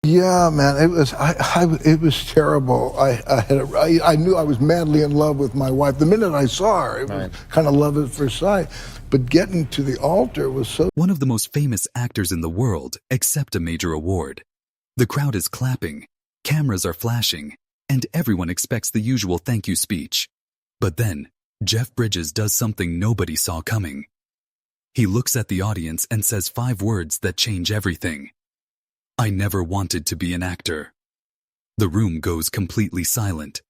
Yeah, man, it was terrible. I knew I was madly in love with my wife. The minute I saw her, it was Right. kind of love at first sight. But getting to the altar was so. One of the most famous actors in the world accept a major award. The crowd is clapping, cameras are flashing, and everyone expects the usual thank you speech. But then, Jeff Bridges does something nobody saw coming. He looks at the audience and says 5 words that change everything. I never wanted to be an actor. The room goes completely silent.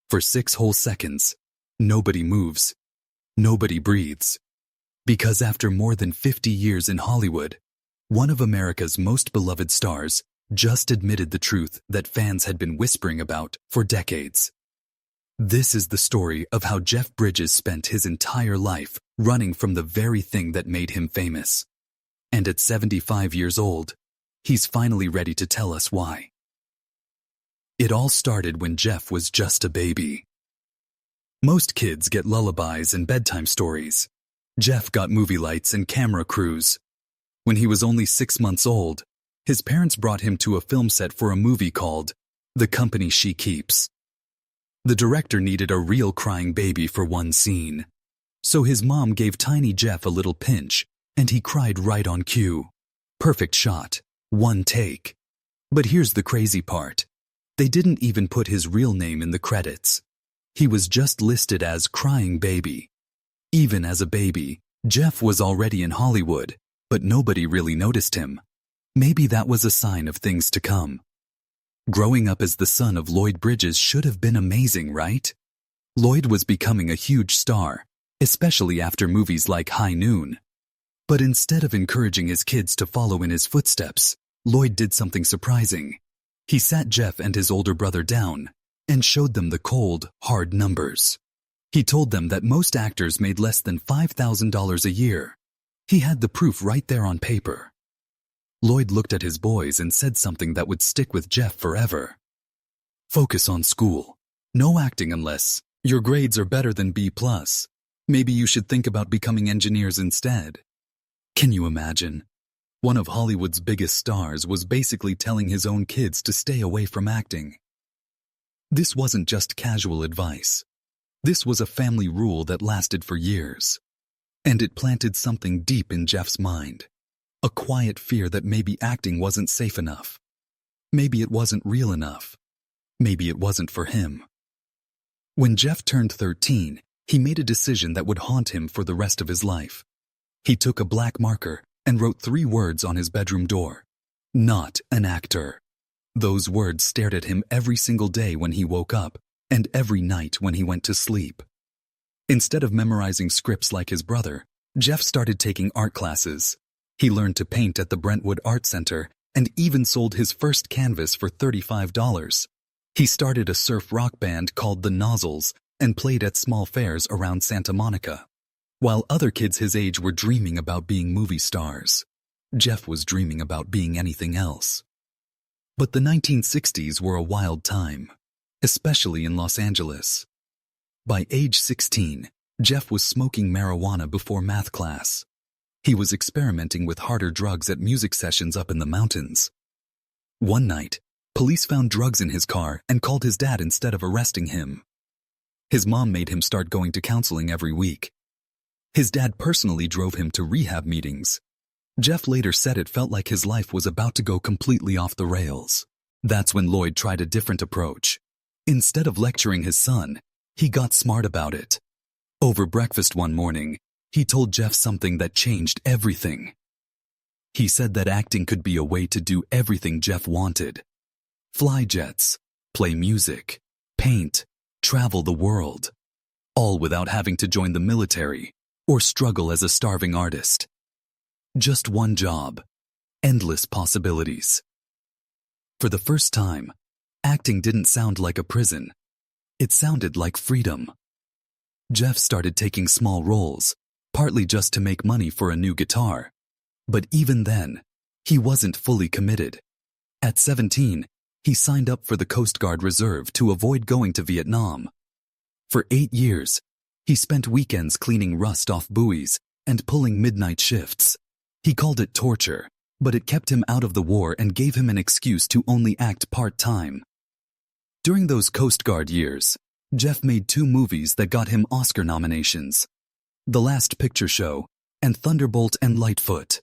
For 6 whole seconds, nobody moves. Nobody breathes. Because after more than 50 years in Hollywood, one of America's most beloved stars just admitted the truth that fans had been whispering about for decades. This is the story of how Jeff Bridges spent his entire life running from the very thing that made him famous. And at 75 years old, he's finally ready to tell us why. It all started when Jeff was just a baby. Most kids get lullabies and bedtime stories. Jeff got movie lights and camera crews. When he was only 6 months old, his parents brought him to a film set for a movie called The Company She Keeps. The director needed a real crying baby for one scene. So his mom gave tiny Jeff a little pinch, and he cried right on cue. Perfect shot, one take. But here's the crazy part. They didn't even put his real name in the credits. He was just listed as Crying Baby. Even as a baby, Jeff was already in Hollywood, but nobody really noticed him. Maybe that was a sign of things to come. Growing up as the son of Lloyd Bridges should have been amazing, right? Lloyd was becoming a huge star, especially after movies like High Noon. But instead of encouraging his kids to follow in his footsteps, Lloyd did something surprising. He sat Jeff and his older brother down and showed them the cold, hard numbers. He told them that most actors made less than $5,000 a year. He had the proof right there on paper. Lloyd looked at his boys and said something that would stick with Jeff forever. Focus on school. No acting unless your grades are better than B+. Maybe you should think about becoming engineers instead. Can you imagine? One of Hollywood's biggest stars was basically telling his own kids to stay away from acting. This wasn't just casual advice. This was a family rule that lasted for years. And it planted something deep in Jeff's mind. A quiet fear that maybe acting wasn't safe enough. Maybe it wasn't real enough. Maybe it wasn't for him. When Jeff turned 13, he made a decision that would haunt him for the rest of his life. He took a black marker and wrote 3 words on his bedroom door. Not an actor. Those words stared at him every single day when he woke up and every night when he went to sleep. Instead of memorizing scripts like his brother, Jeff started taking art classes. He learned to paint at the Brentwood Art Center and even sold his first canvas for $35. He started a surf rock band called the Nozzles and played at small fairs around Santa Monica. While other kids his age were dreaming about being movie stars, Jeff was dreaming about being anything else. But the 1960s were a wild time, especially in Los Angeles. By age 16, Jeff was smoking marijuana before math class. He was experimenting with harder drugs at music sessions up in the mountains. One night, police found drugs in his car and called his dad instead of arresting him. His mom made him start going to counseling every week. His dad personally drove him to rehab meetings. Jeff later said it felt like his life was about to go completely off the rails. That's when Lloyd tried a different approach. Instead of lecturing his son, he got smart about it. Over breakfast one morning, he told Jeff something that changed everything. He said that acting could be a way to do everything Jeff wanted. Fly jets, play music, paint, travel the world. All without having to join the military or struggle as a starving artist. Just one job, endless possibilities. For the first time, acting didn't sound like a prison. It sounded like freedom. Jeff started taking small roles, partly just to make money for a new guitar. But even then, he wasn't fully committed. At 17, he signed up for the Coast Guard Reserve to avoid going to Vietnam. For 8 years, he spent weekends cleaning rust off buoys and pulling midnight shifts. He called it torture, but it kept him out of the war and gave him an excuse to only act part-time. During those Coast Guard years, Jeff made 2 movies that got him Oscar nominations: The Last Picture Show and Thunderbolt and Lightfoot.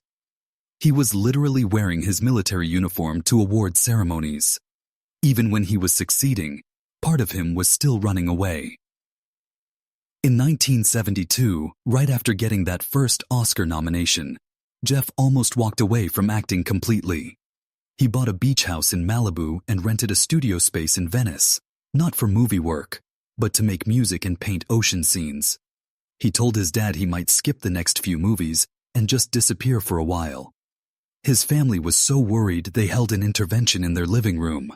He was literally wearing his military uniform to award ceremonies. Even when he was succeeding, part of him was still running away. In 1972, right after getting that first Oscar nomination, Jeff almost walked away from acting completely. He bought a beach house in Malibu and rented a studio space in Venice, not for movie work, but to make music and paint ocean scenes. He told his dad he might skip the next few movies and just disappear for a while. His family was so worried they held an intervention in their living room.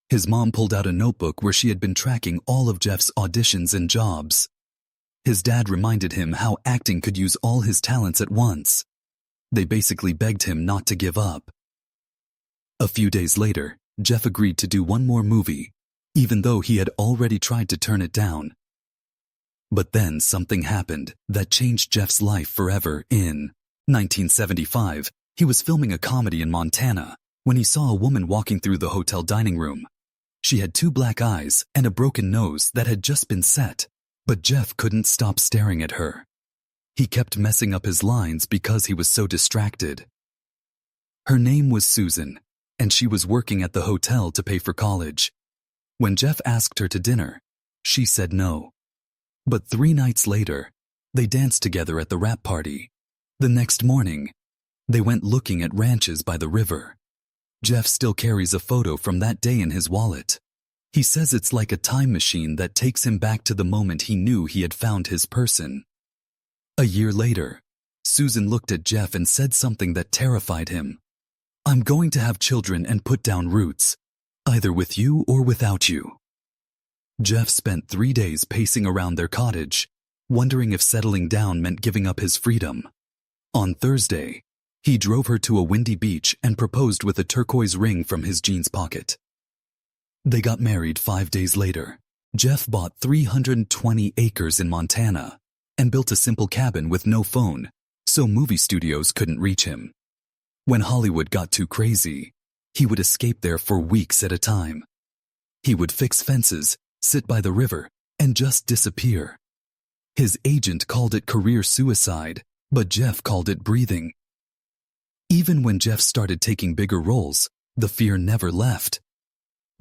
His mom pulled out a notebook where she had been tracking all of Jeff's auditions and jobs. His dad reminded him how acting could use all his talents at once. They basically begged him not to give up. A few days later, Jeff agreed to do one more movie, even though he had already tried to turn it down. But then something happened that changed Jeff's life forever. In 1975, he was filming a comedy in Montana when he saw a woman walking through the hotel dining room. She had 2 black eyes and a broken nose that had just been set, but Jeff couldn't stop staring at her. He kept messing up his lines because he was so distracted. Her name was Susan, and she was working at the hotel to pay for college. When Jeff asked her to dinner, she said no. But 3 nights later, they danced together at the wrap party. The next morning, they went looking at ranches by the river. Jeff still carries a photo from that day in his wallet. He says it's like a time machine that takes him back to the moment he knew he had found his person. A year later, Susan looked at Jeff and said something that terrified him. "I'm going to have children and put down roots, either with you or without you." Jeff spent 3 days pacing around their cottage, wondering if settling down meant giving up his freedom. On Thursday, he drove her to a windy beach and proposed with a turquoise ring from his jeans pocket. They got married 5 days later. Jeff bought 320 acres in Montana and built a simple cabin with no phone, so movie studios couldn't reach him. When Hollywood got too crazy, he would escape there for weeks at a time. He would fix fences, sit by the river, and just disappear. His agent called it career suicide, but Jeff called it breathing. Even when Jeff started taking bigger roles, the fear never left.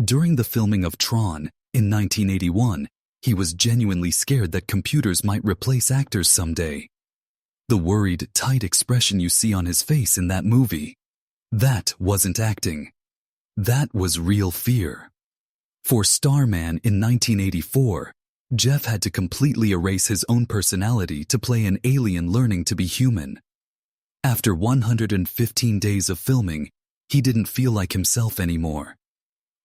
During the filming of Tron in 1981, he was genuinely scared that computers might replace actors someday. The worried, tight expression you see on his face in that movie, that wasn't acting. That was real fear. For Starman in 1984, Jeff had to completely erase his own personality to play an alien learning to be human. After 115 days of filming, he didn't feel like himself anymore.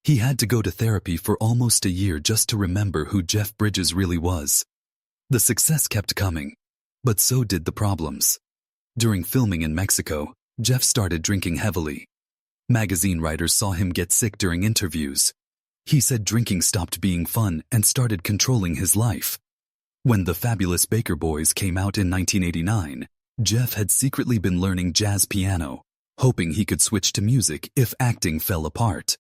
He had to go to therapy for almost a year just to remember who Jeff Bridges really was. The success kept coming, but so did the problems. During filming in Mexico, Jeff started drinking heavily. Magazine writers saw him get sick during interviews. He said drinking stopped being fun and started controlling his life. When The Fabulous Baker Boys came out in 1989, Jeff had secretly been learning jazz piano, hoping he could switch to music if acting fell apart.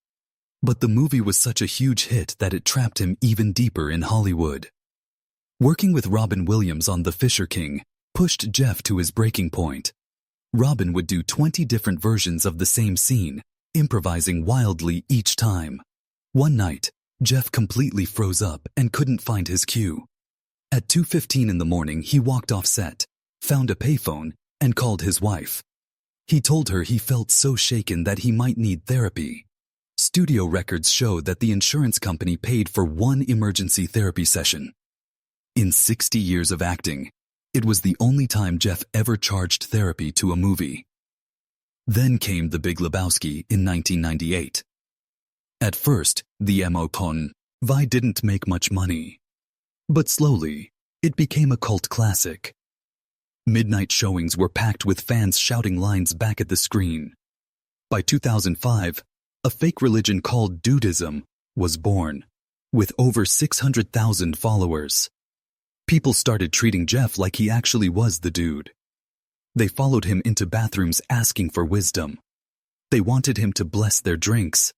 But the movie was such a huge hit that it trapped him even deeper in Hollywood. Working with Robin Williams on The Fisher King pushed Jeff to his breaking point. Robin would do 20 different versions of the same scene, improvising wildly each time. One night, Jeff completely froze up and couldn't find his cue. At 2:15 in the morning, he walked off set, found a payphone, and called his wife. He told her he felt so shaken that he might need therapy. Studio records show that the insurance company paid for one emergency therapy session. In 60 years of acting, it was the only time Jeff ever charged therapy to a movie. Then came The Big Lebowski in 1998. At first, the M.O. Con Vi didn't make much money. But slowly, it became a cult classic. Midnight showings were packed with fans shouting lines back at the screen. By 2005, a fake religion called Dudism was born, with over 600,000 followers. People started treating Jeff like he actually was the dude. They followed him into bathrooms asking for wisdom. They wanted him to bless their drinks.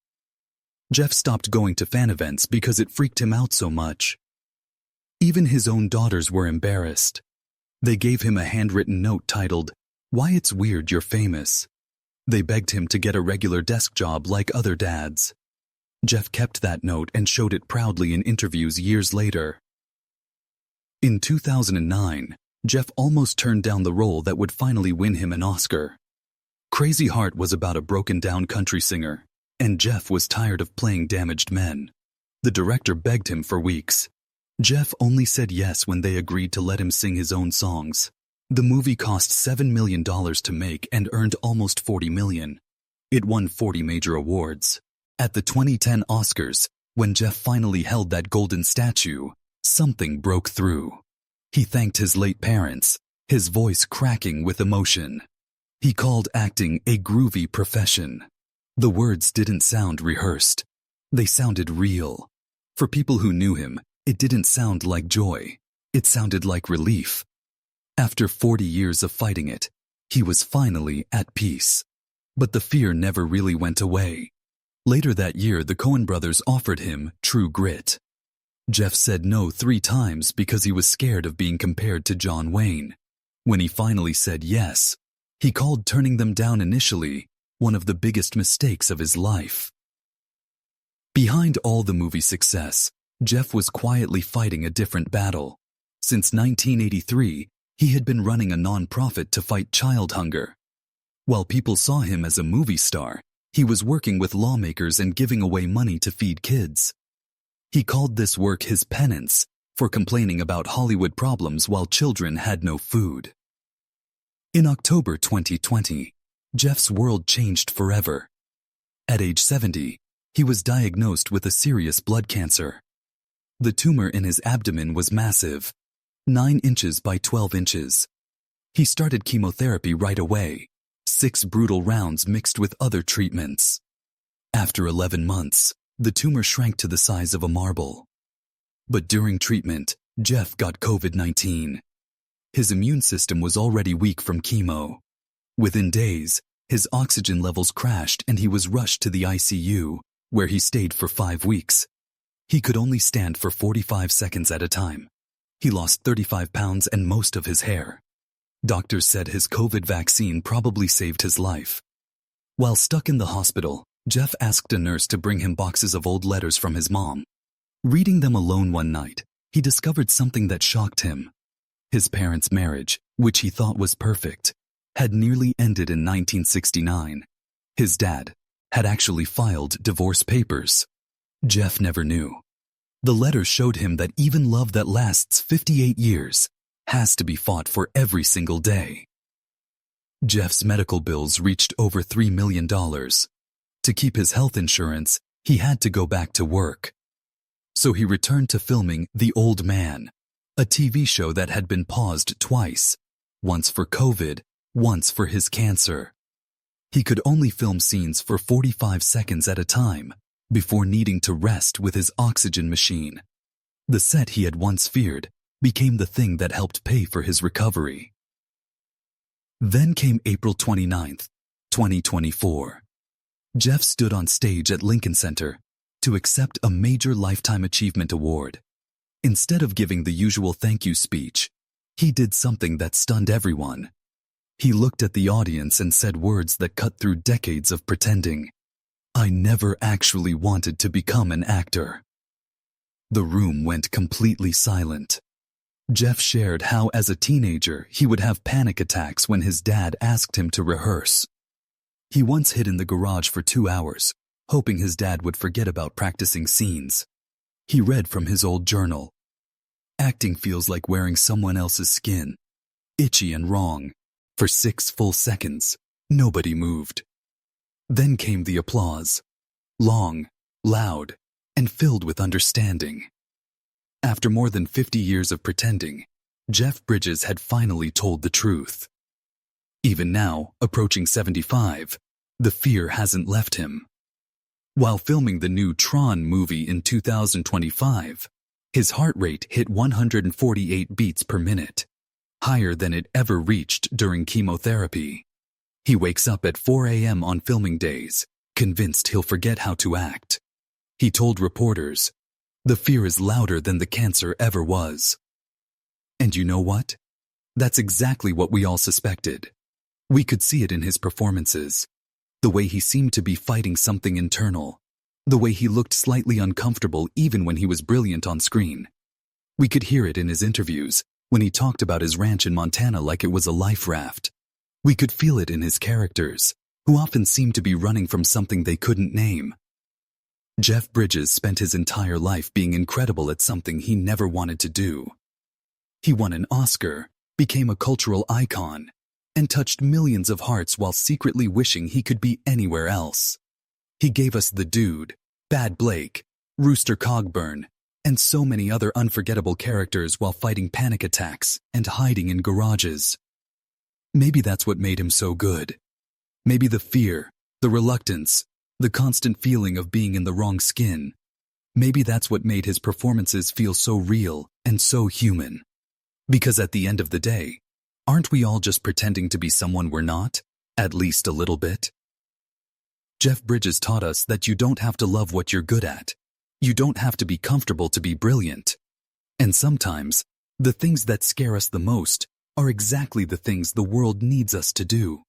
Jeff stopped going to fan events because it freaked him out so much. Even his own daughters were embarrassed. They gave him a handwritten note titled, "Why It's Weird You're Famous." They begged him to get a regular desk job like other dads. Jeff kept that note and showed it proudly in interviews years later. In 2009, Jeff almost turned down the role that would finally win him an Oscar. Crazy Heart was about a broken-down country singer, and Jeff was tired of playing damaged men. The director begged him for weeks. Jeff only said yes when they agreed to let him sing his own songs. The movie cost $7 million to make and earned almost $40 million. It won 40 major awards. At the 2010 Oscars, when Jeff finally held that golden statue, something broke through. He thanked his late parents, his voice cracking with emotion. He called acting a groovy profession. The words didn't sound rehearsed. They sounded real. For people who knew him, it didn't sound like joy. It sounded like relief. After 40 years of fighting it, he was finally at peace. But the fear never really went away. Later that year, the Coen brothers offered him True Grit. Jeff said no 3 times because he was scared of being compared to John Wayne. When he finally said yes, he called turning them down initially one of the biggest mistakes of his life. Behind all the movie success, Jeff was quietly fighting a different battle. Since 1983, he had been running a non-profit to fight child hunger. While people saw him as a movie star, he was working with lawmakers and giving away money to feed kids. He called this work his penance for complaining about Hollywood problems while children had no food. In October 2020, Jeff's world changed forever. At age 70, he was diagnosed with a serious blood cancer. The tumor in his abdomen was massive, 9 inches by 12 inches. He started chemotherapy right away, 6 brutal rounds mixed with other treatments. After 11 months, the tumor shrank to the size of a marble. But during treatment, Jeff got COVID-19. His immune system was already weak from chemo. Within days, his oxygen levels crashed and he was rushed to the ICU, where he stayed for 5 weeks. He could only stand for 45 seconds at a time. He lost 35 pounds and most of his hair. Doctors said his COVID vaccine probably saved his life. While stuck in the hospital, Jeff asked a nurse to bring him boxes of old letters from his mom. Reading them alone one night, he discovered something that shocked him. His parents' marriage, which he thought was perfect, had nearly ended in 1969. His dad had actually filed divorce papers. Jeff never knew. The letters showed him that even love that lasts 58 years has to be fought for every single day. Jeff's medical bills reached over $3 million. To keep his health insurance, he had to go back to work. So he returned to filming The Old Man, a TV show that had been paused twice, once for COVID, once for his cancer. He could only film scenes for 45 seconds at a time before needing to rest with his oxygen machine. The set he had once feared became the thing that helped pay for his recovery. Then came April 29th, 2024. Jeff stood on stage at Lincoln Center to accept a major Lifetime Achievement Award. Instead of giving the usual thank you speech, he did something that stunned everyone. He looked at the audience and said words that cut through decades of pretending. "I never actually wanted to become an actor." The room went completely silent. Jeff shared how as a teenager he would have panic attacks when his dad asked him to rehearse. He once hid in the garage for 2 hours, hoping his dad would forget about practicing scenes. He read from his old journal. "Acting feels like wearing someone else's skin. Itchy and wrong. For 6 full seconds, nobody moved." Then came the applause. Long, loud, and filled with understanding. After more than 50 years of pretending, Jeff Bridges had finally told the truth. Even now, approaching 75, the fear hasn't left him. While filming the new Tron movie in 2025, his heart rate hit 148 beats per minute, higher than it ever reached during chemotherapy. He wakes up at 4 a.m. on filming days, convinced he'll forget how to act. He told reporters, "The fear is louder than the cancer ever was." And you know what? That's exactly what we all suspected. We could see it in his performances. The way he seemed to be fighting something internal. The way he looked slightly uncomfortable even when he was brilliant on screen. We could hear it in his interviews, when he talked about his ranch in Montana like it was a life raft. We could feel it in his characters, who often seemed to be running from something they couldn't name. Jeff Bridges spent his entire life being incredible at something he never wanted to do. He won an Oscar, became a cultural icon, and touched millions of hearts while secretly wishing he could be anywhere else. He gave us The Dude, Bad Blake, Rooster Cogburn, and so many other unforgettable characters while fighting panic attacks and hiding in garages. Maybe that's what made him so good. Maybe the fear, the reluctance, the constant feeling of being in the wrong skin. Maybe that's what made his performances feel so real and so human. Because at the end of the day, aren't we all just pretending to be someone we're not, at least a little bit? Jeff Bridges taught us that you don't have to love what you're good at. You don't have to be comfortable to be brilliant. And sometimes, the things that scare us the most are exactly the things the world needs us to do.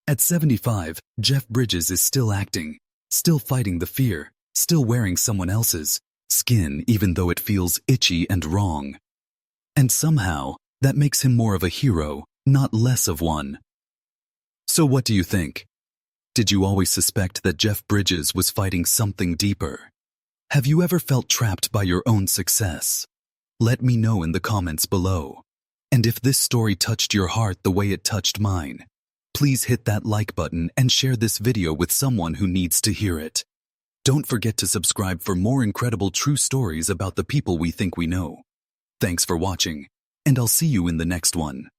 At 75, Jeff Bridges is still acting, still fighting the fear, still wearing someone else's skin even though it feels itchy and wrong. And somehow, that makes him more of a hero, not less of one. So what do you think? Did you always suspect that Jeff Bridges was fighting something deeper? Have you ever felt trapped by your own success? Let me know in the comments below. And if this story touched your heart the way it touched mine, please hit that like button and share this video with someone who needs to hear it. Don't forget to subscribe for more incredible true stories about the people we think we know. Thanks for watching, and I'll see you in the next one.